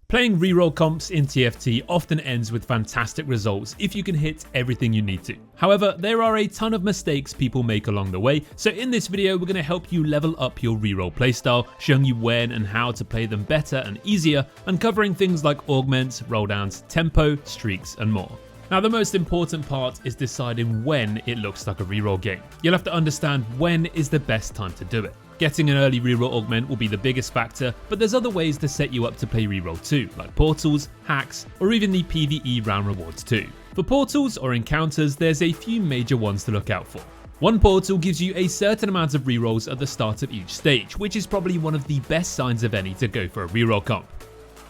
Playing reroll comps in TFT often ends with fantastic results if you can hit everything you need to. However, there are a ton of mistakes people make along the way, so in this video we're going to help you level up your reroll playstyle, showing you when and how to play them better and easier, and covering things like augments, rolldowns, tempo, streaks and more. Now the most important part is deciding when it looks like a reroll game. You'll have to understand when is the best time to do it. Getting an early reroll augment will be the biggest factor, but there's other ways to set you up to play reroll too, like portals, hacks, or even the PvE round rewards too. For portals or encounters, there's a few major ones to look out for. One portal gives you a certain amount of rerolls at the start of each stage, which is probably one of the best signs of any to go for a reroll comp.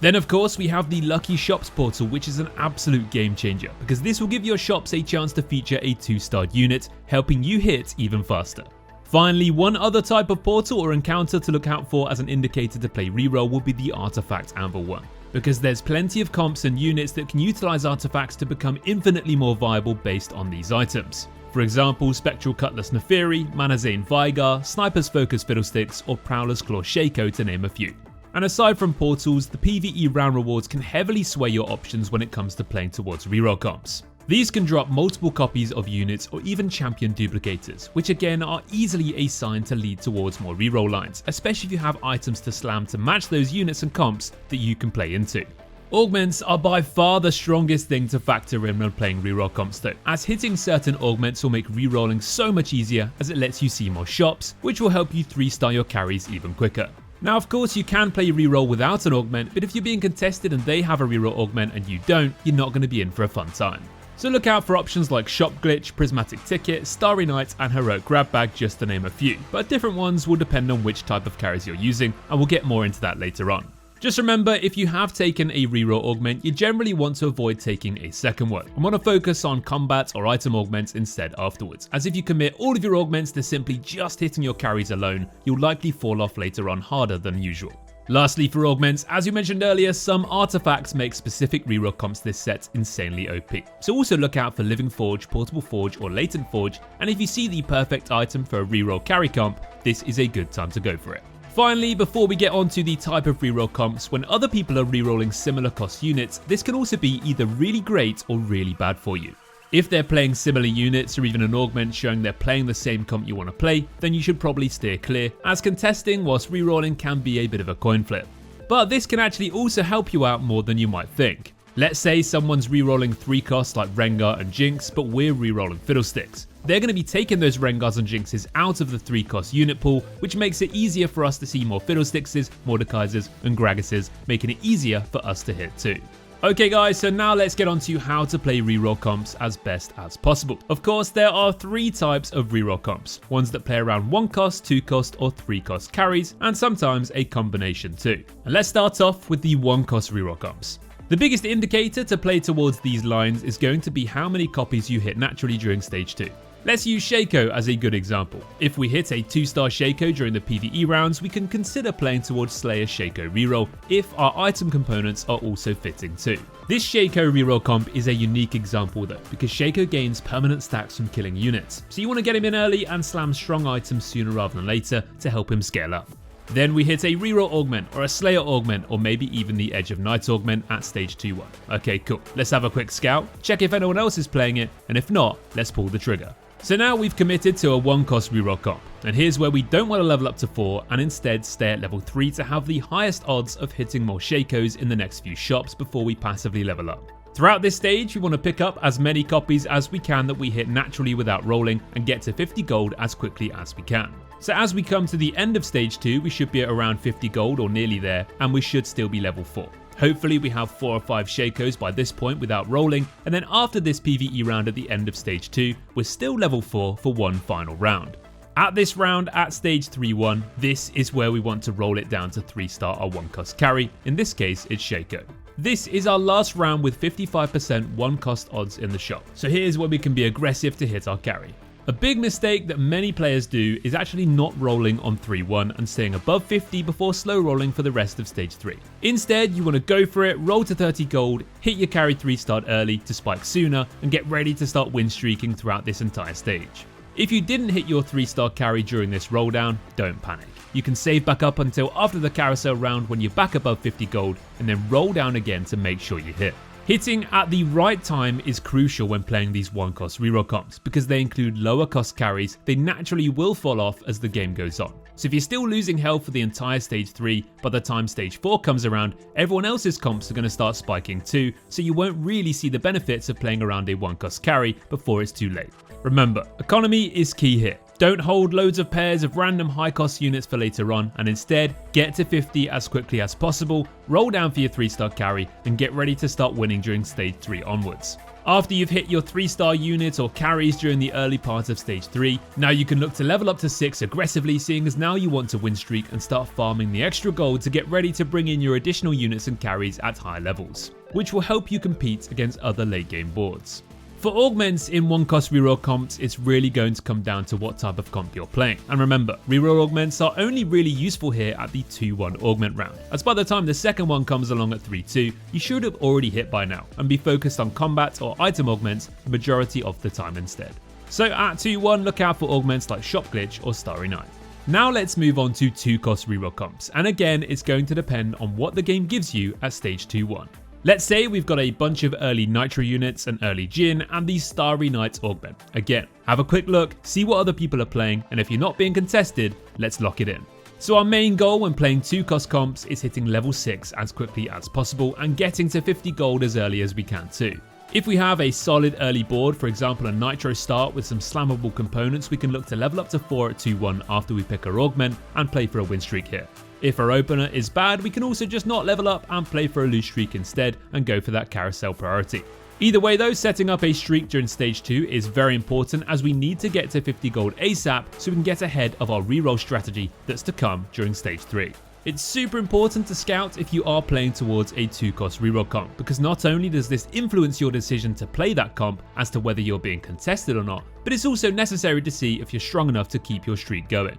Then of course we have the Lucky Shops portal, which is an absolute game changer, because this will give your shops a chance to feature a 2-star unit, helping you hit even faster. Finally, one other type of portal or encounter to look out for as an indicator to play reroll will be the Artifact Anvil one, because there's plenty of comps and units that can utilize artifacts to become infinitely more viable based on these items. For example, Spectral Cutlass Neferi, Manazane Vigar, Sniper's Focus Fiddlesticks, or Prowler's Claw Shaco to name a few. And aside from portals, the PvE round rewards can heavily sway your options when it comes to playing towards reroll comps. These can drop multiple copies of units or even champion duplicators, which again are easily a sign to lead towards more reroll lines, especially if you have items to slam to match those units and comps that you can play into. Augments are by far the strongest thing to factor in when playing reroll comps though, as hitting certain augments will make rerolling so much easier as it lets you see more shops, which will help you 3-star your carries even quicker. Now of course you can play reroll without an augment, but if you're being contested and they have a reroll augment and you don't, you're not going to be in for a fun time. So look out for options like Shop Glitch, Prismatic Ticket, Starry Night and Heroic Grab Bag, just to name a few, but different ones will depend on which type of carries you're using, and we'll get more into that later on. Just remember, if you have taken a reroll augment, you generally want to avoid taking a second one, and want to focus on combat or item augments instead afterwards, as if you commit all of your augments to simply just hitting your carries alone, you'll likely fall off later on harder than usual. Lastly, for augments, as you mentioned earlier, some artifacts make specific reroll comps this set insanely OP. So also look out for Living Forge, Portable Forge or Latent Forge, and if you see the perfect item for a reroll carry comp, this is a good time to go for it. Finally, before we get onto the type of reroll comps, when other people are rerolling similar cost units, this can also be either really great or really bad for you. If they're playing similar units or even an augment showing they're playing the same comp you want to play, then you should probably steer clear, as contesting whilst rerolling can be a bit of a coin flip. But this can actually also help you out more than you might think. Let's say someone's rerolling 3 costs like Rengar and Jinx, but we're rerolling Fiddlesticks. They're going to be taking those Rengars and Jinxes out of the 3 cost unit pool, which makes it easier for us to see more Fiddlestickses, Mordekaisers and Gragases, making it easier for us to hit too. Okay guys, so now let's get on to how to play reroll comps as best as possible. Of course, there are 3 types of reroll comps, ones that play around 1 cost, 2 cost or 3 cost carries, and sometimes a combination too. And let's start off with the 1 cost reroll comps. The biggest indicator to play towards these lines is going to be how many copies you hit naturally during stage 2. Let's use Shaco as a good example. If we hit a 2-star Shaco during the PvE rounds, we can consider playing towards Slayer Shaco reroll if our item components are also fitting too. This Shaco reroll comp is a unique example though, because Shaco gains permanent stacks from killing units, so you want to get him in early and slam strong items sooner rather than later to help him scale up. Then we hit a reroll augment or a Slayer augment or maybe even the Edge of Night augment at stage 2-1. Okay, cool. Let's have a quick scout, check if anyone else is playing it, and if not, let's pull the trigger. So now we've committed to a 1 cost reroll comp, and here's where we don't want to level up to 4 and instead stay at level 3 to have the highest odds of hitting more Shacos in the next few shops before we passively level up. Throughout this stage, we want to pick up as many copies as we can that we hit naturally without rolling and get to 50 gold as quickly as we can. So as we come to the end of stage 2, we should be at around 50 gold or nearly there, and we should still be level 4. Hopefully we have 4 or 5 Shacos by this point without rolling, and then after this PvE round at the end of stage 2, we're still level 4 for one final round. At this round, at stage 3-1, this is where we want to roll it down to 3-star or 1 cost carry, in this case it's Shaco. This is our last round with 55% 1 cost odds in the shop, so here's where we can be aggressive to hit our carry. A big mistake that many players do is actually not rolling on 3-1 and staying above 50 before slow rolling for the rest of stage 3. Instead, you want to go for it, roll to 30 gold, hit your carry 3-star early to spike sooner, and get ready to start win streaking throughout this entire stage. If you didn't hit your 3-star carry during this roll down, don't panic. You can save back up until after the carousel round when you're back above 50 gold, and then roll down again to make sure you hit. Hitting at the right time is crucial when playing these 1-cost reroll comps, because they include lower cost carries. They naturally will fall off as the game goes on. So if you're still losing health for the entire stage 3, by the time stage 4 comes around, everyone else's comps are going to start spiking too, so you won't really see the benefits of playing around a 1-cost carry before it's too late. Remember, economy is key here. Don't hold loads of pairs of random high cost units for later on, and instead get to 50 as quickly as possible, roll down for your 3-star carry, and get ready to start winning during stage 3 onwards. After you've hit your 3-star units or carries during the early part of stage 3, now you can look to level up to 6 aggressively, seeing as now you want to win streak and start farming the extra gold to get ready to bring in your additional units and carries at high levels, which will help you compete against other late game boards. For augments in 1-cost reroll comps, it's really going to come down to what type of comp you're playing. And remember, reroll augments are only really useful here at the 2-1 augment round, as by the time the second one comes along at 3-2, you should have already hit by now and be focused on combat or item augments the majority of the time instead. So at 2-1, look out for augments like Shop Glitch or Starry Night. Now let's move on to 2-cost reroll comps, and again it's going to depend on what the game gives you at stage 2-1. Let's say we've got a bunch of early Nitro units, an early Djinn, and the Starry Night augment. Again, have a quick look, see what other people are playing, and if you're not being contested, let's lock it in. So our main goal when playing 2-cost comps is hitting level 6 as quickly as possible and getting to 50 gold as early as we can too. If we have a solid early board, for example a Nitro start with some slammable components, we can look to level up to 4 at 2-1 after we pick our augment and play for a win streak here. If our opener is bad, we can also just not level up and play for a lose streak instead and go for that carousel priority. Either way though, setting up a streak during stage 2 is very important, as we need to get to 50 gold ASAP so we can get ahead of our reroll strategy that's to come during stage 3. It's super important to scout if you are playing towards a 2-cost reroll comp, because not only does this influence your decision to play that comp as to whether you're being contested or not, but it's also necessary to see if you're strong enough to keep your streak going.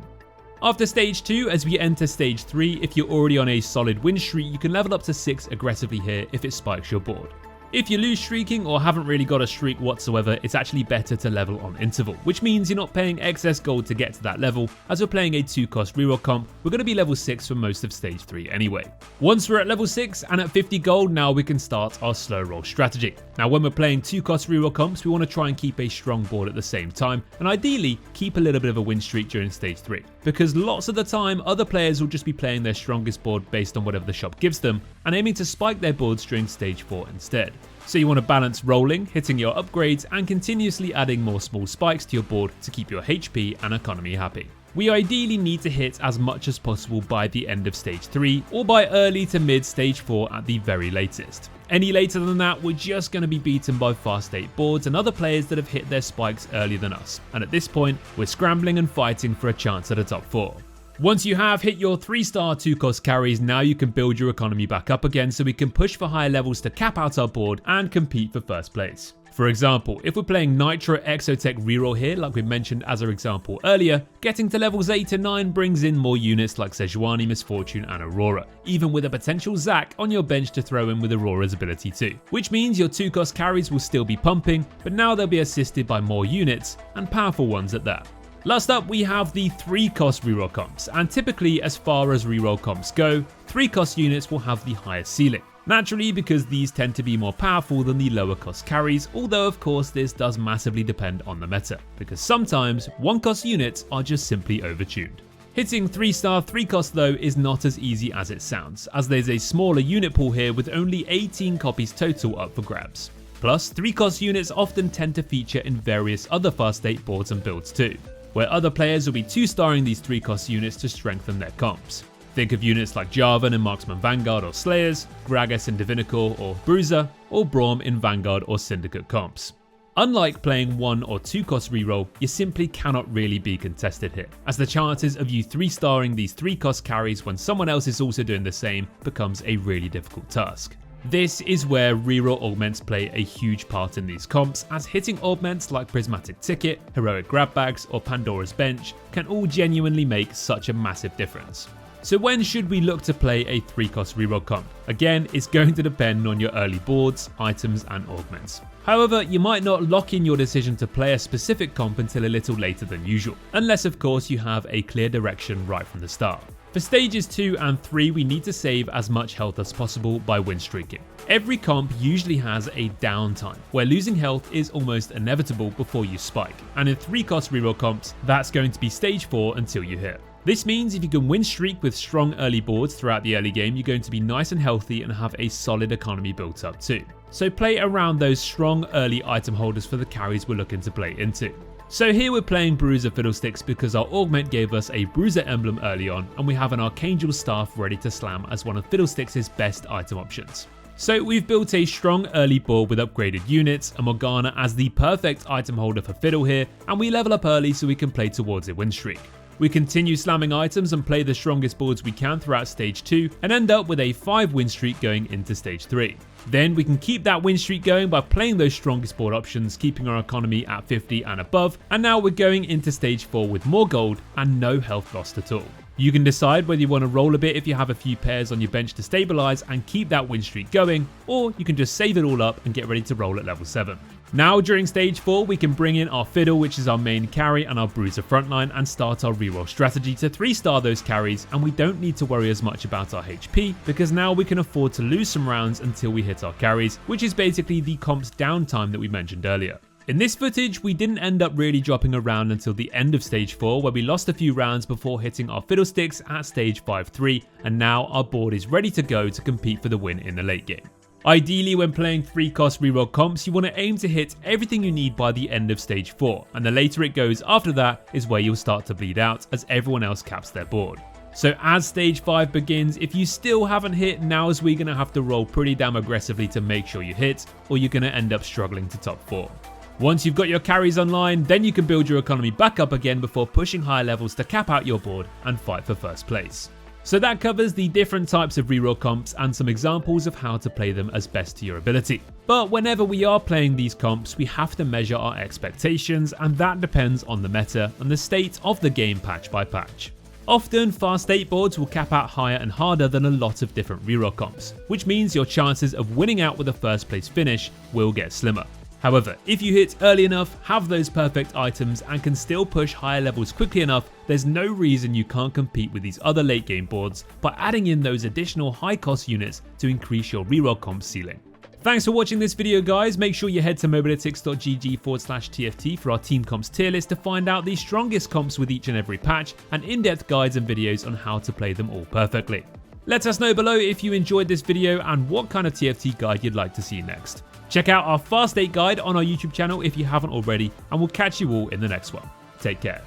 After stage 2, as we enter stage 3, if you're already on a solid win streak, you can level up to 6 aggressively here if it spikes your board. If you lose streaking or haven't really got a streak whatsoever, it's actually better to level on interval, which means you're not paying excess gold to get to that level. As we're playing a 2-cost reroll comp, we're going to be level 6 for most of stage 3 anyway. Once we're at level 6 and at 50 gold, now we can start our slow roll strategy. Now when we're playing 2-cost reroll comps, we want to try and keep a strong board at the same time, and ideally keep a little bit of a win streak during stage 3, because lots of the time other players will just be playing their strongest board based on whatever the shop gives them and aiming to spike their boards during stage 4 instead. So you want to balance rolling, hitting your upgrades, and continuously adding more small spikes to your board to keep your HP and economy happy. We ideally need to hit as much as possible by the end of stage 3 or by early to mid stage 4 at the very latest. Any later than that, we're just going to be beaten by fast 8 boards and other players that have hit their spikes earlier than us, and at this point we're scrambling and fighting for a chance at a top 4. Once you have hit your 3-star 2-cost carries, now you can build your economy back up again so we can push for higher levels to cap out our board and compete for first place. For example, if we're playing Nitro Exotech Reroll here, like we mentioned as our example earlier, getting to levels 8 and 9 brings in more units like Sejuani, Misfortune and Aurora, even with a potential Zac on your bench to throw in with Aurora's ability too, which means your 2-cost carries will still be pumping, but now they'll be assisted by more units, and powerful ones at that. Last up, we have the 3-cost reroll comps, and typically as far as reroll comps go, 3-cost units will have the highest ceiling. Naturally, because these tend to be more powerful than the lower cost carries, although of course this does massively depend on the meta, because sometimes 1-cost units are just simply overtuned. Hitting 3-star 3-cost though is not as easy as it sounds, as there's a smaller unit pool here with only 18 copies total up for grabs. Plus, 3-cost units often tend to feature in various other fast 8 boards and builds too, where other players will be 2-starring these 3-cost units to strengthen their comps. Think of units like Jarvan in Marksman Vanguard or Slayers, Gragas in Divinical or Bruiser, or Braum in Vanguard or Syndicate comps. Unlike playing 1 or 2-cost reroll, you simply cannot really be contested here, as the chances of you 3-starring these 3-cost carries when someone else is also doing the same becomes a really difficult task. This is where reroll augments play a huge part in these comps, as hitting augments like Prismatic Ticket, Heroic Grab Bags or Pandora's Bench can all genuinely make such a massive difference. So when should we look to play a 3-cost reroll comp? Again, it's going to depend on your early boards, items and augments. However, you might not lock in your decision to play a specific comp until a little later than usual, unless of course you have a clear direction right from the start. For stages 2 and 3, we need to save as much health as possible by win streaking. Every comp usually has a downtime, where losing health is almost inevitable before you spike, and in 3-cost reroll comps, that's going to be stage 4 until you hit. This means if you can win streak with strong early boards throughout the early game, you're going to be nice and healthy and have a solid economy built up too. So play around those strong early item holders for the carries we're looking to play into. So here we're playing Bruiser Fiddlesticks because our Augment gave us a Bruiser emblem early on, and we have an Archangel staff ready to slam as one of Fiddlesticks' best item options. So we've built a strong early board with upgraded units, a Morgana as the perfect item holder for Fiddle here, and we level up early so we can play towards a win streak. We continue slamming items and play the strongest boards we can throughout stage 2 and end up with a 5 win streak going into stage 3. Then we can keep that win streak going by playing those strongest board options, keeping our economy at 50 and above, and now we're going into stage 4 with more gold and no health lost at all. You can decide whether you want to roll a bit if you have a few pairs on your bench to stabilize and keep that win streak going, or you can just save it all up and get ready to roll at level 7. Now during stage 4 we can bring in our Fiddle, which is our main carry, and our Bruiser frontline, and start our reroll strategy to 3-star those carries, and we don't need to worry as much about our HP because now we can afford to lose some rounds until we hit our carries, which is basically the comp's downtime that we mentioned earlier. In this footage, we didn't end up really dropping a round until the end of stage 4, where we lost a few rounds before hitting our Fiddlesticks at stage 5-3, and now our board is ready to go to compete for the win in the late game. Ideally, when playing 3-cost reroll comps, you want to aim to hit everything you need by the end of stage 4, and the later it goes after that is where you'll start to bleed out as everyone else caps their board. So as stage 5 begins, if you still haven't hit, now is where you're going to have to roll pretty damn aggressively to make sure you hit, or you're going to end up struggling to top 4. Once you've got your carries online, then you can build your economy back up again before pushing higher levels to cap out your board and fight for first place. So that covers the different types of reroll comps and some examples of how to play them as best to your ability. But whenever we are playing these comps, we have to measure our expectations, and that depends on the meta and the state of the game patch by patch. Often, fast 8 boards will cap out higher and harder than a lot of different reroll comps, which means your chances of winning out with a first place finish will get slimmer. However, if you hit early enough, have those perfect items, and can still push higher levels quickly enough, there's no reason you can't compete with these other late game boards by adding in those additional high cost units to increase your reroll comp ceiling. Thanks for watching this video, guys. Make sure you head to mobalytics.gg/TFT for our team comps tier list to find out the strongest comps with each and every patch and in-depth guides and videos on how to play them all perfectly. Let us know below if you enjoyed this video and what kind of TFT guide you'd like to see next. Check out our Fast 8 guide on our YouTube channel if you haven't already, and we'll catch you all in the next one. Take care.